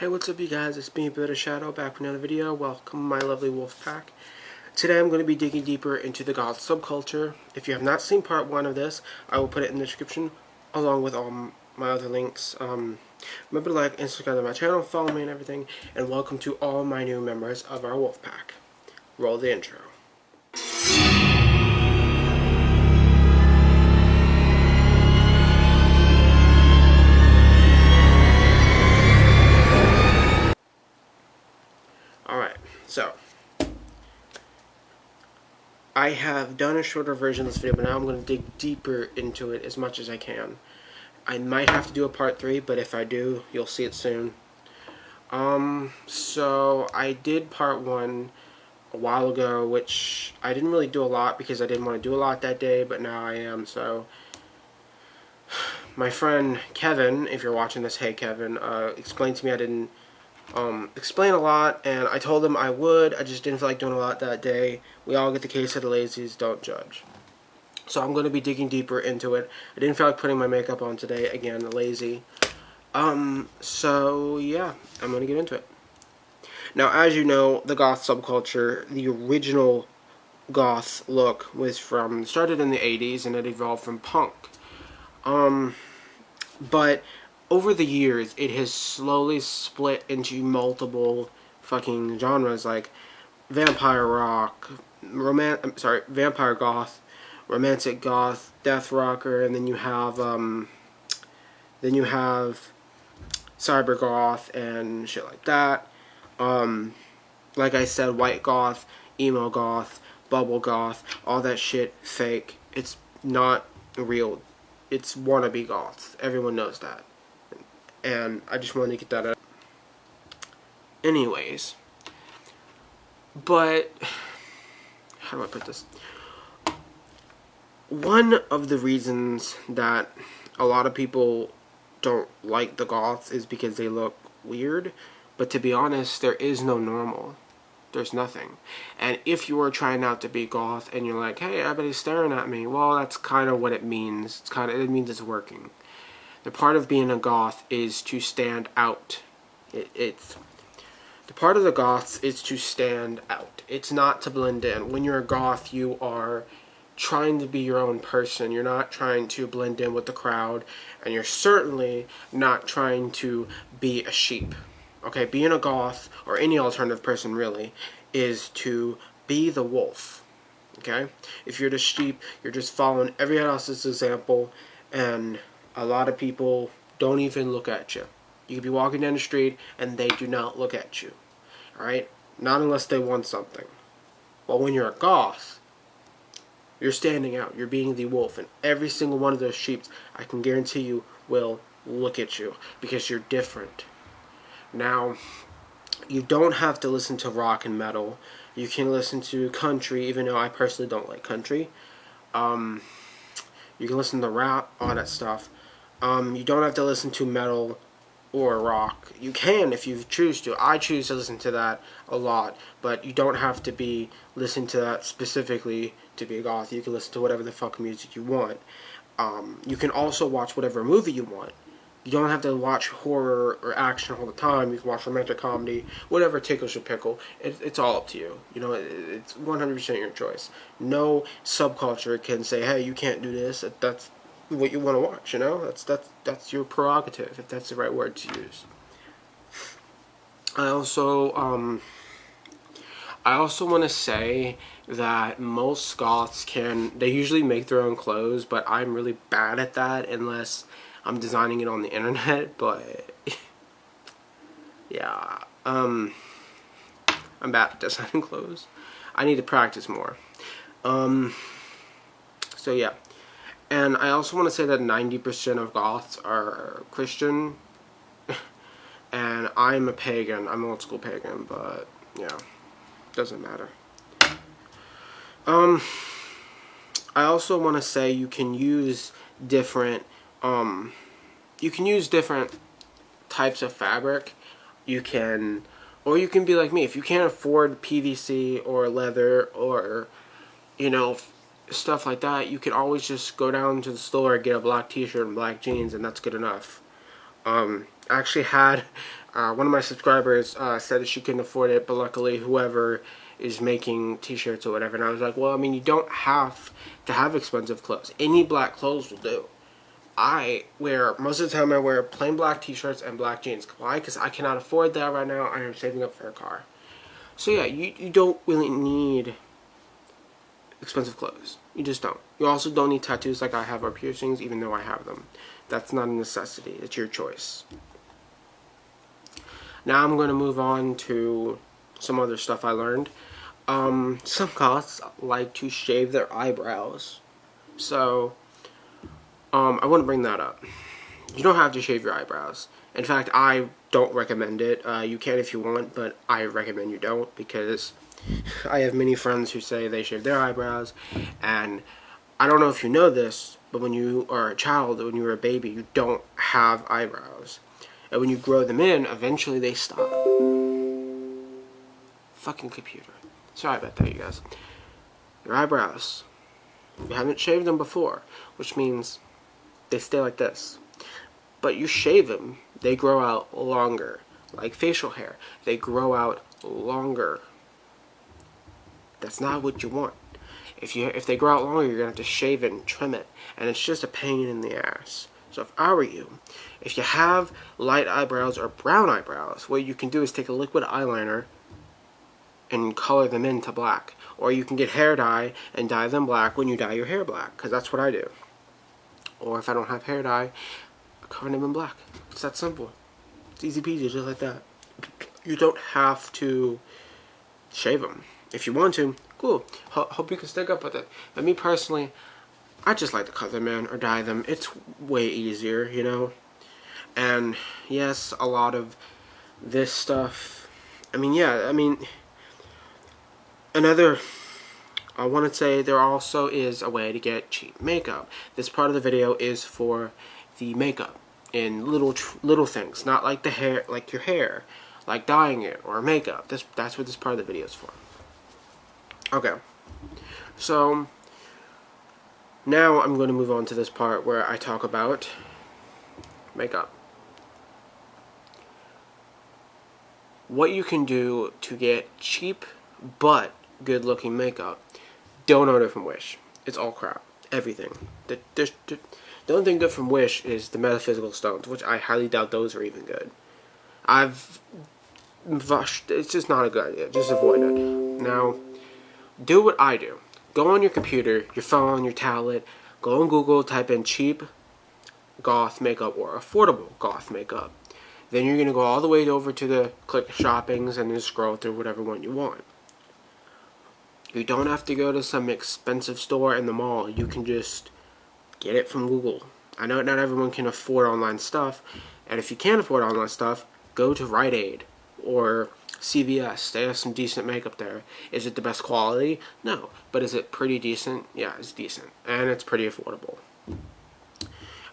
Hey, what's up you guys, it's me, Bit of Shadow, back with another video. Welcome my lovely wolf pack. Today I'm going to be digging deeper into the goth subculture. If you have not seen part 1 of this, I will put it in the description along with all my other links. Remember to like and subscribe to my channel, follow me and everything, and welcome to all my new members of our wolf pack. Roll the intro. Alright, so I have done a shorter version of this video, but now I'm going to dig deeper into it as much as I can. I might have to do a part 3, but if I do, you'll see it soon. So I did part 1 a while ago, which I didn't really do a lot because I didn't want to do a lot that day, but now I am, so. My friend Kevin, if you're watching this, hey Kevin, explained to me I didn't explain a lot, and I told him I would. I just didn't feel like doing a lot that day. We all get the case of the lazies, don't judge. So I'm going to be digging deeper into it. I didn't feel like putting my makeup on today. Again, lazy. So yeah, I'm going to get into it. Now, as you know, the goth subculture, the original goth look was started in the 80s, and it evolved from punk. But over the years, it has slowly split into multiple fucking genres, like vampire rock, vampire goth, romantic goth, death rocker, and then you have cyber goth and shit like that. Like I said, white goth, emo goth, bubble goth, all that shit fake. It's not real. It's wannabe goths. Everyone knows that. And I just wanted to get that out. Anyways. But, how do I put this? One of the reasons that a lot of people don't like the goths is because they look weird. But to be honest, there is no normal. There's nothing. And if you are trying out to be goth and you're like, hey, everybody's staring at me, well, that's kind of what it means. It means it's working. The part of being a goth is to stand out. The part of the goths is to stand out. It's not to blend in. When you're a goth, you are trying to be your own person. You're not trying to blend in with the crowd, and you're certainly not trying to be a sheep. Okay, being a goth, or any alternative person really, is to be the wolf. Okay? If you're the sheep, you're just following everyone else's example, and a lot of people don't even look at you. You could be walking down the street and they do not look at you. Alright? Not unless they want something. But when you're a goth, you're standing out. You're being the wolf. And every single one of those sheep, I can guarantee you, will look at you. Because you're different. Now, you don't have to listen to rock and metal. You can listen to country, even though I personally don't like country. You can listen to rap, all that stuff. You don't have to listen to metal or rock. You can if you choose to. I choose to listen to that a lot, but you don't have to be listening to that specifically to be a goth. You can listen to whatever the fuck music you want. You can also watch whatever movie you want. You don't have to watch horror or action all the time. You can watch romantic comedy, whatever tickles your pickle. It's all up to you. You know, it's 100% your choice. No subculture can say, hey, you can't do this. That's what you want to watch, you know? That's your prerogative, if that's the right word to use. I also want to say that most goths they usually make their own clothes, but I'm really bad at that unless I'm designing it on the internet, but yeah, I'm bad at designing clothes. I need to practice more. So yeah. And I also want to say that 90% of goths are Christian, and I'm a pagan. I'm an old school pagan, but yeah, doesn't matter. I also want to say you can use different types of fabric. Or you can be like me. If you can't afford PVC or leather or, you know, stuff like that, you can always just go down to the store and get a black t-shirt and black jeans, and that's good enough. I actually had One of my subscribers said that she couldn't afford it, but luckily whoever is making t-shirts or whatever, and I was like, well, I mean, you don't have to have expensive clothes. Any black clothes will do. Most of the time I wear plain black t-shirts and black jeans. Why? Because I cannot afford that right now. I am saving up for a car. So yeah, you don't really need expensive clothes. You just don't. You also don't need tattoos like I have or piercings, even though I have them. That's not a necessity. It's your choice. Now I'm going to move on to some other stuff I learned. Some goths like to shave their eyebrows. So, I wouldn't bring that up. You don't have to shave your eyebrows. In fact, I don't recommend it. You can if you want, but I recommend you don't, because I have many friends who say they shave their eyebrows, and I don't know if you know this, but when you are a child, when you were a baby, you don't have eyebrows. And when you grow them in, eventually they stop. Fucking computer. Sorry about that, you guys. Your eyebrows. You haven't shaved them before, which means they stay like this. But you shave them, they grow out longer. Like facial hair, they grow out longer. That's not what you want. If they grow out longer, you're going to have to shave it and trim it. And it's just a pain in the ass. So if I were you, if you have light eyebrows or brown eyebrows, what you can do is take a liquid eyeliner and color them into black. Or you can get hair dye and dye them black when you dye your hair black, because that's what I do. Or if I don't have hair dye, I cover them in black. It's that simple. It's easy peasy, just like that. You don't have to shave them. If you want to, cool. Hope you can stick up with it. But me personally, I just like to cut them in or dye them. It's way easier, you know? And yes, a lot of this stuff, I want to say there also is a way to get cheap makeup. This part of the video is for the makeup in little things, not like the hair, like your hair, like dyeing it or makeup. That's what this part of the video is for. Okay, so now I'm going to move on to this part where I talk about makeup. What you can do to get cheap but good looking makeup. Don't order from Wish. It's all crap. Everything. The only thing good from Wish is the metaphysical stones, which I highly doubt those are even good. It's just not a good idea. Just avoid it. Now, do what I do. Go on your computer, your phone, your tablet, go on Google, type in cheap goth makeup or affordable goth makeup. Then you're going to go all the way over to the click shoppings and then scroll through whatever one you want. You don't have to go to some expensive store in the mall. You can just get it from Google. I know not everyone can afford online stuff, and if you can't afford online stuff, go to Rite Aid or CVS. They have some decent makeup there. Is it the best quality? No. But is it pretty decent? Yeah, it's decent. And it's pretty affordable.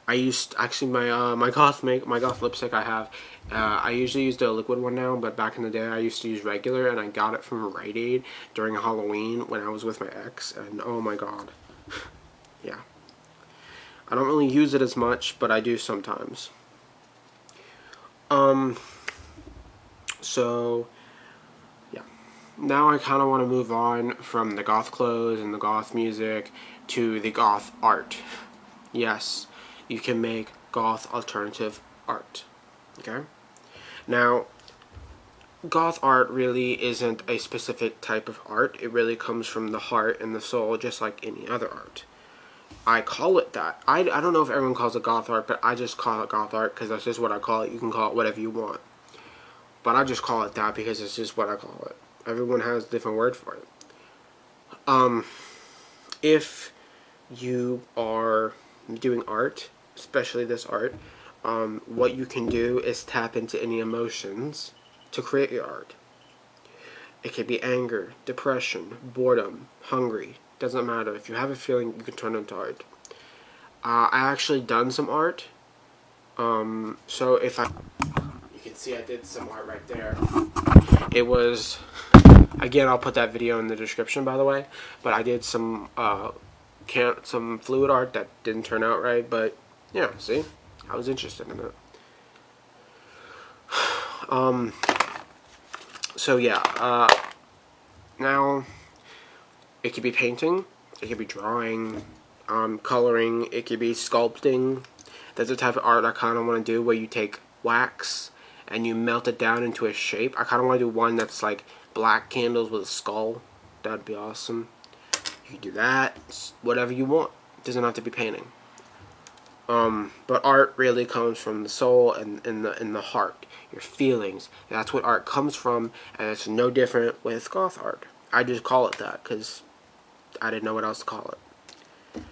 I used, actually, my goth lipstick I have, I usually use the liquid one now, but back in the day I used to use regular, and I got it from Rite Aid during Halloween when I was with my ex, and oh my god. Yeah. I don't really use it as much, but I do sometimes. So, yeah. Now I kind of want to move on from the goth clothes and the goth music to the goth art. Yes, you can make goth alternative art. Okay? Now, goth art really isn't a specific type of art. It really comes from the heart and the soul, just like any other art. I call it that. I don't know if everyone calls it goth art, but I just call it goth art because that's just what I call it. You can call it whatever you want. But I just call it that because it's just what I call it. Everyone has a different word for it. If you are doing art, especially this art, what you can do is tap into any emotions to create your art. It could be anger, depression, boredom, hungry. Doesn't matter. If you have a feeling, you can turn it into art. I actually done some art. So if you can see I did some art right there. It was, again, I'll put that video in the description, by the way. But I did some fluid art that didn't turn out right. But yeah, see, I was interested in it. Um, so yeah, now it could be painting, it could be drawing, coloring, it could be sculpting. That's the type of art I kind of want to do, where you take wax and you melt it down into a shape. I kind of want to do one that's like black candles with a skull. That'd be awesome. You can do that, whatever you want. It doesn't have to be painting. But art really comes from the soul and in the heart, your feelings. That's what art comes from, and it's no different with goth art. I just call it that because I didn't know what else to call it.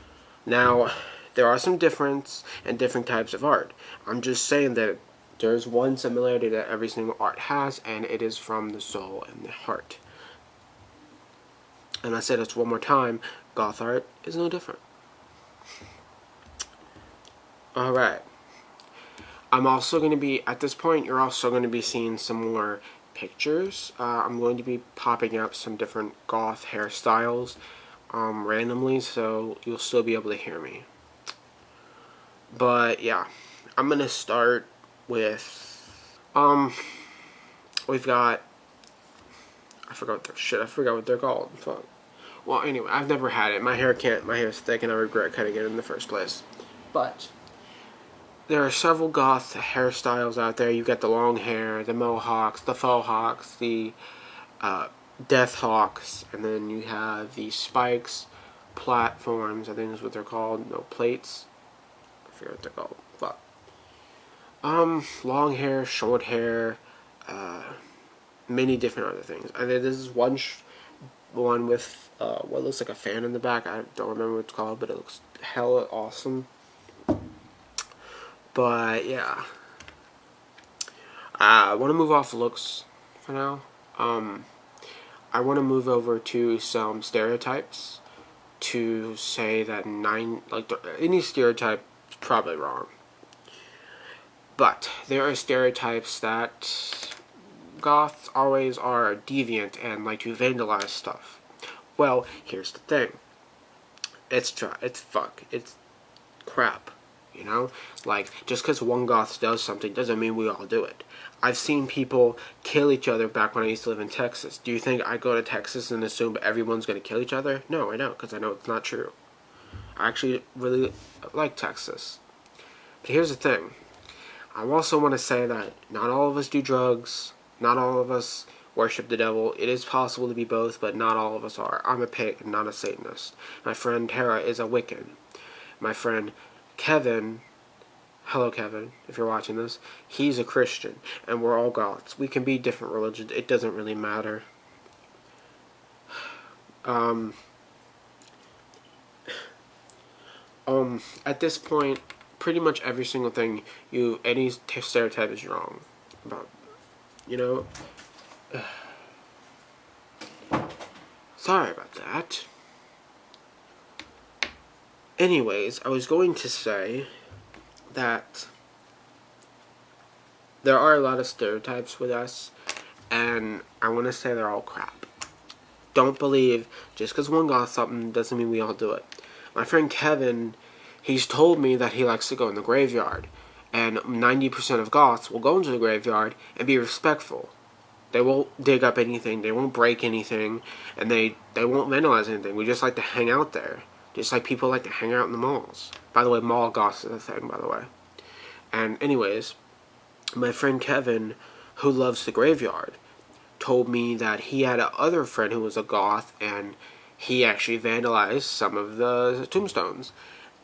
Now, there are some difference and different types of art. I'm just saying that there's one similarity that every single art has, and it is from the soul and the heart. And I said this one more time, goth art is no different. Alright. I'm also going to be, at this point, you're also going to be seeing some more pictures. I'm going to be popping up some different goth hairstyles randomly, so you'll still be able to hear me. But yeah, I'm going to start with, we've got, I forgot what they're called. Fuck. Well, anyway, I've never had it. My hair's thick and I regret cutting it in the first place. But there are several goth hairstyles out there. You've got the long hair, the mohawks, the faux hawks, the death hawks, and then you have the spikes, platforms, I think is what they're called. No, plates. I forget what they're called. Fuck. Long hair, short hair, many different other things. And then this is one with what looks like a fan in the back. I don't remember what it's called, but it looks hella awesome. But yeah, I want to move off looks for now. I want to move over to some stereotypes to say that any stereotype is probably wrong. But there are stereotypes that goths always are deviant and like to vandalize stuff. Well, here's the thing. It's crap. You know? Like, just because one goth does something doesn't mean we all do it. I've seen people kill each other back when I used to live in Texas. Do you think I go to Texas and assume everyone's going to kill each other? No, I don't, because I know it's not true. I actually really like Texas. But here's the thing. I also want to say that not all of us do drugs. Not all of us worship the devil. It is possible to be both, but not all of us are. I'm a pig, not a Satanist. My friend Tara is a Wiccan. My friend Kevin, hello Kevin, if you're watching this, he's a Christian, and we're all goths. We can be different religions, it doesn't really matter. At this point, pretty much every single thing any stereotype is wrong about, you know? Sorry about that. Anyways, I was going to say that there are a lot of stereotypes with us, and I want to say they're all crap. Don't believe just because one got something doesn't mean we all do it. My friend Kevin, he's told me that he likes to go in the graveyard, and 90% of goths will go into the graveyard and be respectful. They won't dig up anything, they won't break anything, and they won't vandalize anything. We just like to hang out there. Just like people like to hang out in the malls. By the way, mall goths is a thing, by the way. And anyways, my friend Kevin, who loves the graveyard, told me that he had another friend who was a goth, and he actually vandalized some of the tombstones.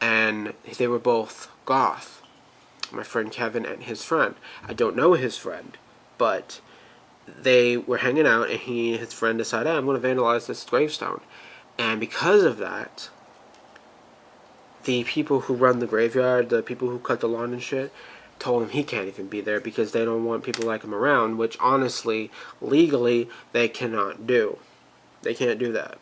And they were both goth. My friend Kevin and his friend. I don't know his friend, but they were hanging out, and his friend decided, hey, I'm going to vandalize this gravestone. And because of that, the people who run the graveyard, the people who cut the lawn and shit, told him he can't even be there because they don't want people like him around, which honestly, legally, they cannot do. They can't do that.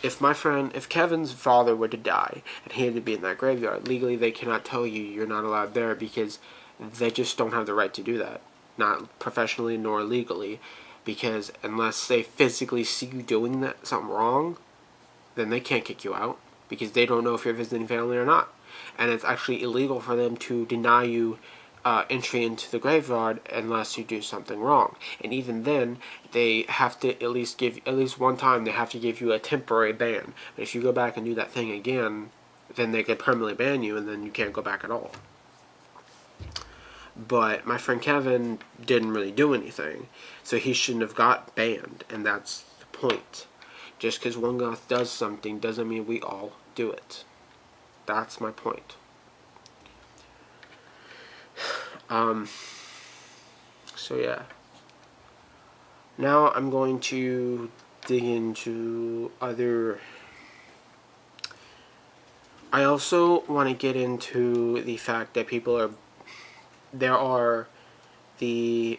If Kevin's father were to die and he had to be in that graveyard, legally they cannot tell you you're not allowed there because they just don't have the right to do that. Not professionally nor legally, because unless they physically see you doing something wrong, then they can't kick you out. Because they don't know if you're visiting family or not. And it's actually illegal for them to deny you entry into the graveyard unless you do something wrong. And even then, they have to at least one time they have to give you a temporary ban. But if you go back and do that thing again, then they could permanently ban you, and then you can't go back at all. But my friend Kevin didn't really do anything, so he shouldn't have got banned, and that's the point. Just because one goth does something doesn't mean we all do it. That's my point. So yeah. Now I'm going to dig into other... I also want to get into the fact that there are the,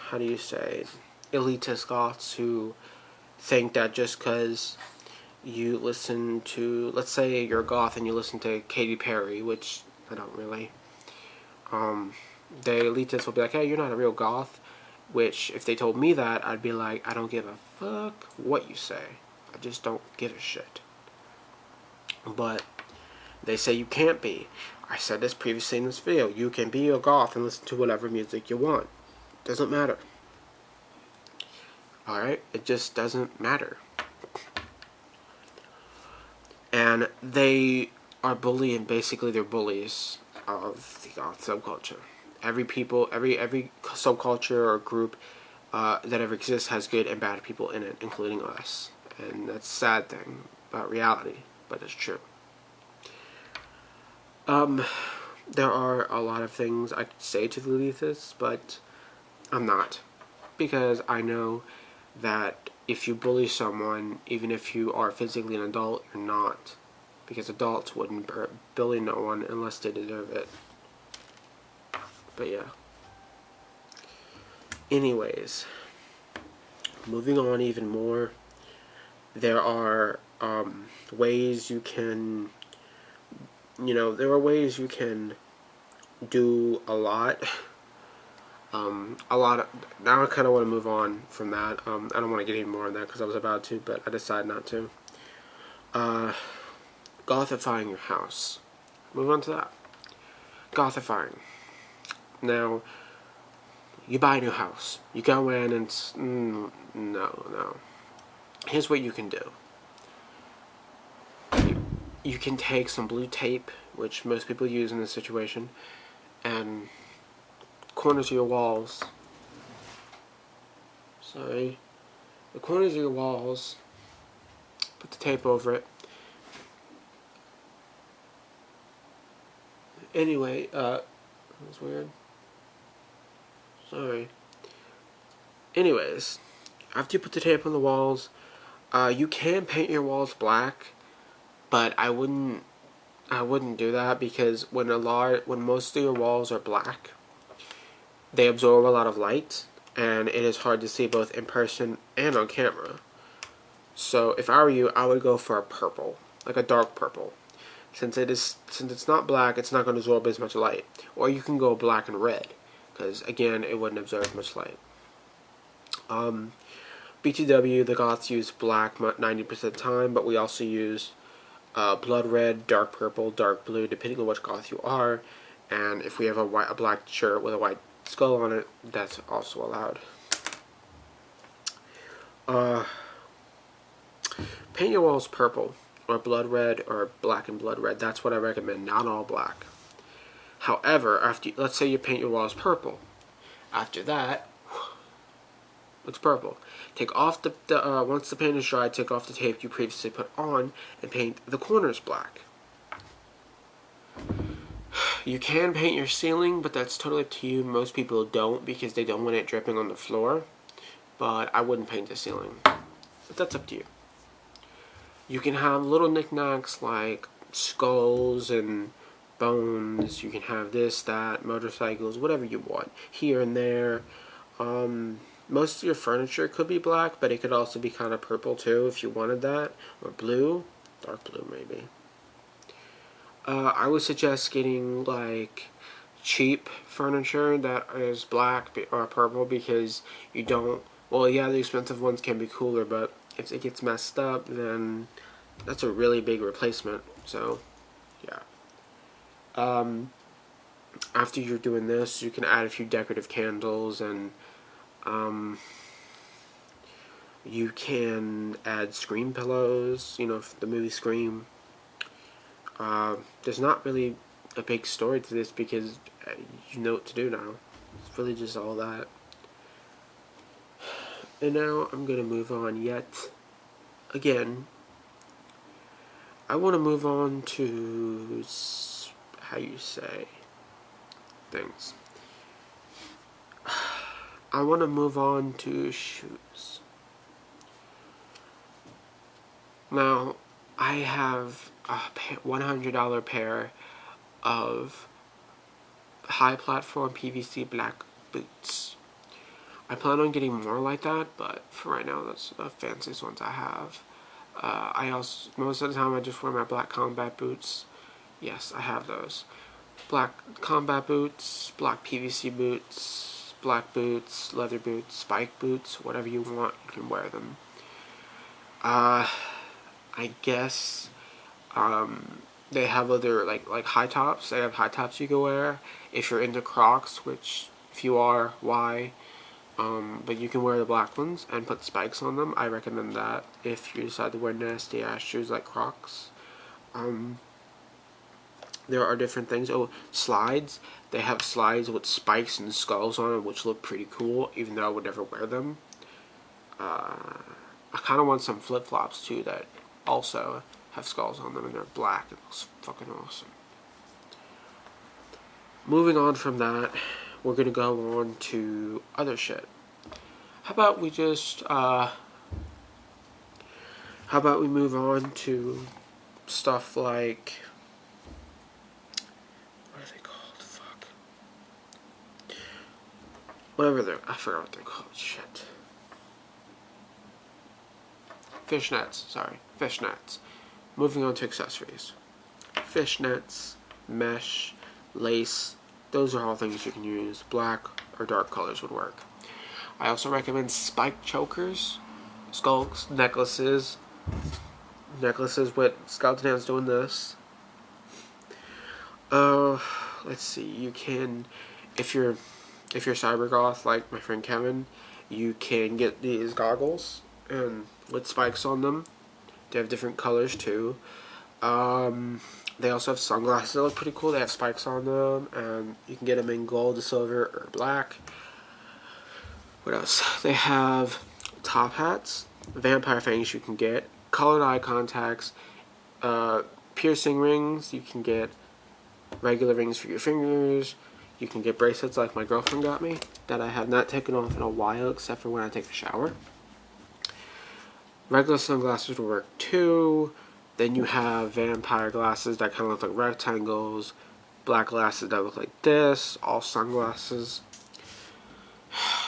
how do you say, elitist goths who think that just because you listen to, let's say you're a goth and you listen to Katy Perry, which I don't really, the elitists will be like, hey, you're not a real goth, which if they told me that, I'd be like, I don't give a fuck what you say. I just don't give a shit. But they say you can't be. I said this previously in this video. You can be a goth and listen to whatever music you want. Doesn't matter. Alright? It just doesn't matter. And they are bullying, basically they're bullies of the goth subculture. Every subculture or group that ever exists has good and bad people in it, including us. And that's a sad thing about reality, but it's true. There are a lot of things I could say to the elitists, but I'm not. Because I know that if you bully someone, even if you are physically an adult, you're not. Because adults wouldn't bully no one unless they deserve it. But yeah. Anyways, moving on even more, there are ways you can... there are ways you can do a lot. Now I kind of want to move on from that. I don't want to get any more on that because I was about to, but I decided not to. Gothifying your house. Move on to that. Gothifying. Now, you buy a new house. You go in and no. Here's what you can do. You can take some blue tape, which most people use in this situation, and corners of your walls. The corners of your walls. Put the tape over it. Anyway, that was weird. Sorry. Anyways, after you put the tape on the walls, you can paint your walls black, but I wouldn't do that because when most of your walls are black, they absorb a lot of light, and it is hard to see both in person and on camera. So if I were you, I would go for a purple, like a dark purple. Since it's not black, it's not going to absorb as much light. Or you can go black and red, because again, it wouldn't absorb as much light. BTW, the goths use black 90% of the time, but we also use blood red, dark purple, dark blue, depending on which goth you are. And if we have a black shirt with a white skull on it, that's also allowed. Paint your walls purple, or blood red, or black and blood red. That's what I recommend, not all black. However, let's say you paint your walls purple. After that, it's purple. Take off once the paint is dry, take off the tape you previously put on and paint the corners black. You can paint your ceiling, but that's totally up to you. Most people don't because they don't want it dripping on the floor. But I wouldn't paint the ceiling. But that's up to you. You can have little knickknacks like skulls and bones. You can have this, that, motorcycles, whatever you want. Here and there. Most of your furniture could be black, but it could also be kind of purple too if you wanted that. Or blue. Dark blue maybe. I would suggest getting like cheap furniture that is black or purple because you don't... Well, yeah, the expensive ones can be cooler, but if it gets messed up, then that's a really big replacement. So, yeah. after you're doing this, you can add a few decorative candles, and you can add Scream pillows, you know, the movie Scream. There's not really a big story to this because you know what to do now. It's really just all that. And now I'm going to move on yet again. I want to move on to how you say things. I want to move on to shoes. Now, I have a $100 pair of high platform PVC black boots. I plan on getting more like that, but for right now, that's the fanciest ones I have. I also, most of the time, I just wear my black combat boots. Yes, I have those. Black combat boots, black PVC boots, black boots, leather boots, spike boots, whatever you want, you can wear them. I guess they have other like high tops. They have high tops you can wear if you're into Crocs, which if you are, why? But you can wear the black ones and put spikes on them. I recommend that if you decide to wear nasty ass shoes like Crocs. There are different things. Oh, slides. They have slides with spikes and skulls on them, which look pretty cool, even though I would never wear them. I kind of want some flip-flops too that also have skulls on them and they're black. It looks fucking awesome. Moving on from that, we're gonna go on to other shit. How about we just how about we move on to stuff like, what are they called? Fuck. Whatever they're, I forgot what they're called. Shit. Fishnets. Sorry, fishnets. Moving on to accessories. Fishnets, mesh, lace. Those are all things you can use. Black or dark colors would work. I also recommend spike chokers, skulls, necklaces with skeleton hands doing this. Let's see. You can, if you're cyber goth like my friend Kevin, you can get these goggles and with spikes on them. They have different colors too. They also have sunglasses that look pretty cool. They have spikes on them, and you can get them in gold, silver, or black. What else? They have top hats, vampire fangs you can get, colored eye contacts, piercing rings. You can get regular rings for your fingers. You can get bracelets like my girlfriend got me that I have not taken off in a while, except for when I take a shower. Regular sunglasses will work too. Then you have vampire glasses that kind of look like rectangles, black glasses that look like this, all sunglasses.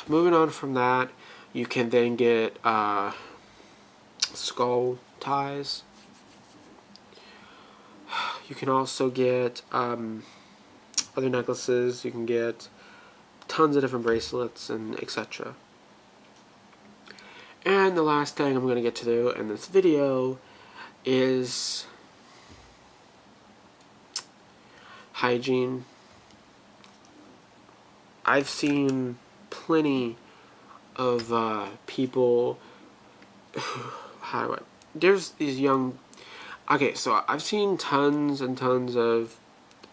Moving on from that, you can then get skull ties. You can also get other necklaces. You can get tons of different bracelets and etc. And the last thing I'm going to get to do in this video is hygiene. I've seen plenty of people there's these young, okay, so I've seen tons and tons of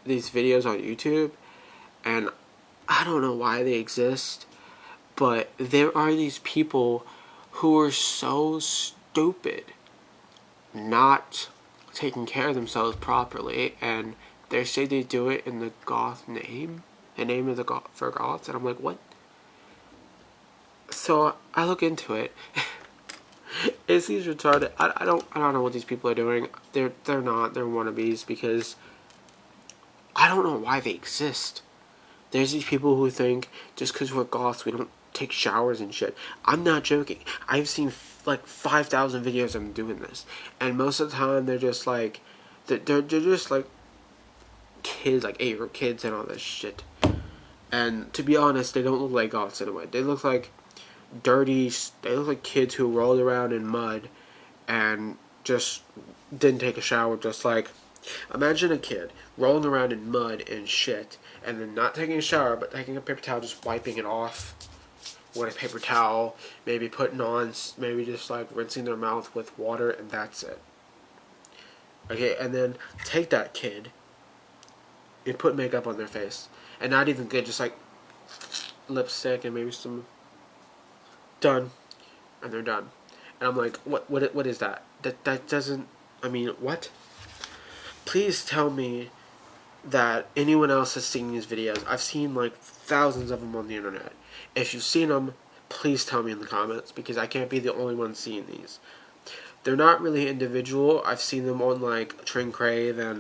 these videos on YouTube, and I don't know why they exist, but there are these people who are so stupid not taking care of themselves properly, and they say they do it in the goth name, the name of the goth for goths, and I'm like, what? So I look into it. It's these retarded. I don't know what these people are doing. They're wannabes, because I don't know why they exist. There's these people who think just because we're goths we don't take showers and shit. I'm not joking. I've seen like 5,000 videos of them doing this, and most of the time they're just like they're just like kids, like 8-year-old kids and all this shit. And to be honest, they don't look like goths in a way. They look like dirty. They look like kids who rolled around in mud and just didn't take a shower. Just like, imagine a kid rolling around in mud and shit, and then not taking a shower, but taking a paper towel, just wiping it off with a paper towel, maybe putting on, maybe just like rinsing their mouth with water, and that's it. Okay, and then take that kid and put makeup on their face, and not even good, just like lipstick and maybe some, done, and they're done. And I'm like, what is that? That doesn't, I mean, what? Please tell me that anyone else has seen these videos. I've seen like thousands of them on the internet. If you've seen them, please tell me in the comments, because I can't be the only one seeing these. They're not really individual. I've seen them on like Train Crave and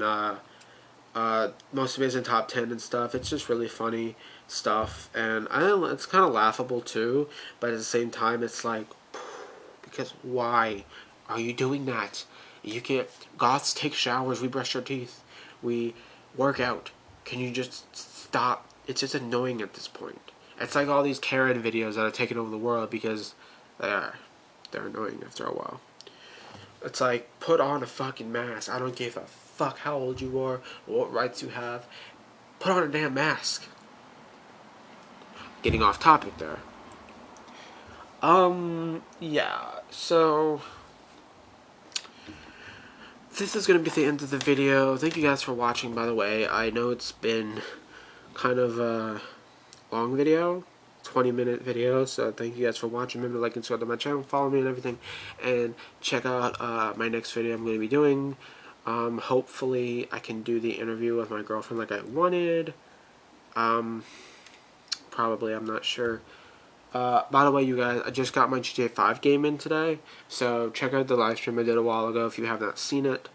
Most Amazing Top 10 and stuff. It's just really funny stuff, and I don't know, it's kind of laughable too, but at the same time it's like, because why are you doing that? You can't. Goths take showers, we brush our teeth, we work out. Can you just stop? It's just annoying at this point. It's like all these Karen videos that are taking over the world, because they're annoying after a while. It's like, put on a fucking mask. I don't give a fuck how old you are or what rights you have. Put on a damn mask. Getting off topic there. Yeah, so this is going to be the end of the video. Thank you guys for watching, by the way. I know it's been kind of a long video, 20-minute video, so thank you guys for watching. Remember to like and subscribe to my channel, follow me and everything, and check out my next video I'm going to be doing. Hopefully I can do the interview with my girlfriend like I wanted. Probably, I'm not sure. By the way, you guys, I just got my GTA 5 game in today, so check out the live stream I did a while ago if you have not seen it.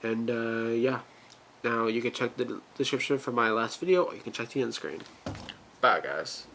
And yeah, now you can check the description for my last video, or you can check the end screen. Bye, guys.